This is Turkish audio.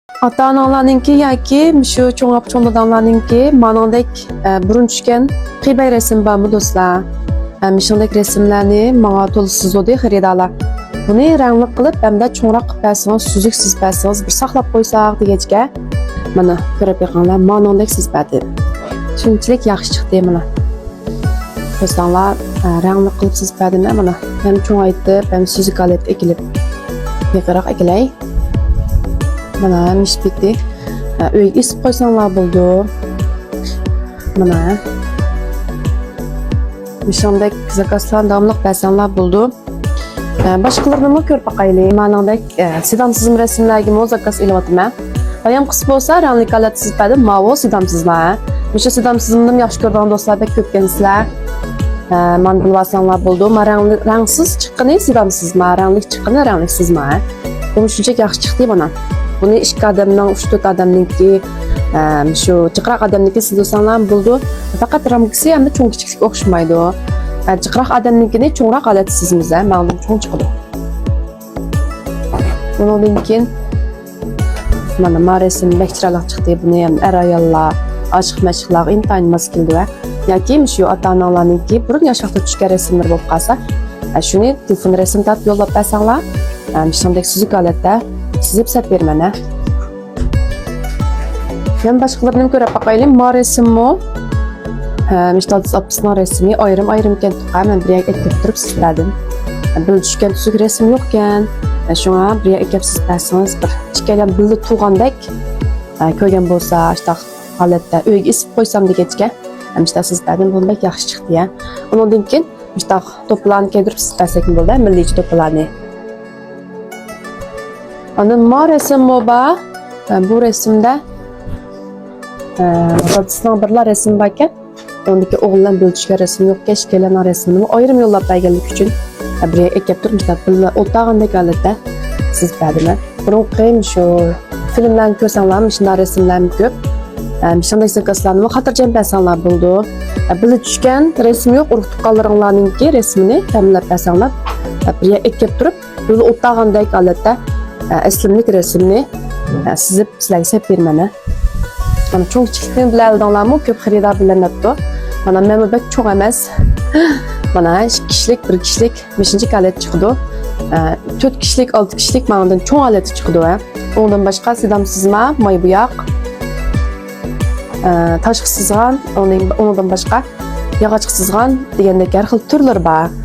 Ata-analarninki yoki shu cho'ng odamlarninki manadek burun tushgan qiybay rasm bormi do'stlar? Shunday rasmlarni menga to'liq sizodi xaridorlar. Buni rangli qilib, hamda cho'ngroq qilib bersangiz, suzuk sizib bersangiz, bir saqlab qo'ysak degachga, mana ko'rib yiqinglar, manadek sizib berdi. Shunchalik yaxshi chiqdi mana. Do'stlar, rangli qilib sizib berdim mana. Hem cho'ngaytib, hem suzuk olib ekilib. Yiqroq ekilay. Mana ish bitdi. Uyga isib qo'ysanglar bo'ldi. Mana. Shunday zakazlar davomli bersanglar bo'ldi. Boshqalarni ko'rib boqaylik. Meningdek sidamsiz rasmlarga zakaz ilyapman. Oyam qis bo'lsa, rangli kalat sizib berdim. Mavo sidamsizlar. O'sha sidamsizimni yaxshi ko'rgan do'stlar bek ko'pkansizlar. Men bilsanglar bo'ldi. Men rangsiz chiqqani sidamsizmi, rangli chiqqani rangliksizmi? Bu shunchaki yaxshi chiqdi mana. Buni ikki odamning, 3-4 odamniki, shu jiqroq odamniki sizdo'sanlar bo'ldi. Faqat ramkisi ham cho'ng kichikga o'xshamaydi. Jiqroq odamnikini cho'ngroq olatsizmiz, ma'lum cho'ng chiqadi. Bundan keyin mana maresim bekchiraloq chiqdi. Buni ham ayollar, ochiq mashqlar intayin mos keldi. Yoki shu ota-onalarniki burun yoshaqda tushgan rasmlar bo'lib qolsa, shuni telefon rasm tatib yo'llab bersanglar, shunday suzuk holatda sizib sap bermana. Men boshqalarni ko'rib boqaylik. Ma rasmmi? Mishtadis apsna rasmi ayrim-ayrim ekan tuqaman bir yak etib turib sizlardim. Bir tushgan suzuk rasm yo'q ekan. Shunga bir yak etib siz bersangiz bir ikkalam bildi tug'andek ko'rgan bo'lsa, shtaq holatda uyga isib qo'ysam degachga, mishtaq sizlardan bunday yaxshi chiqdi ya. Undan keyin mishtaq to'plarni keltirib siz bersak bo'ldi, milliy to'plarni. Ana ma resim moba, bu resimde Radistan birlar resim varken, ondaki oğullan bölüşken resim yok, geç gelen resmini ayrım yollab berganlik uchun bir ekip turmuşlar. Birlar o'tag'andek holatda siz berdilar. Bunun qiyim shu filmlarni ko'rsanglar, shunday resimlarni ko'p. Shunday zakazlarni xotirjam bersanlar bo'ldi. Bizga tushgan resim yo'q, urug' tuqqanlaringlarninki resmini ta'minlab bersanglar, bir ekip turib, bu o'tag'andek holatda aslimlik resimni sizib sizlarga sap bermana. Mana cho'ng kichikni biladinglarmi? Ko'p xaridor bilanadi. Mana men bek cho'ng emas. Mana 2 kishilik, 1 kishilik 5-chi kalet chiqdi. 4 kishilik, 6 kishilik mendan cho'ng holat chiqdi. Undan boshqa sidamsizma, moy buyoq, tashqi sizg'an, undan boshqa yog'och sizg'an degandek har xil turlar bor.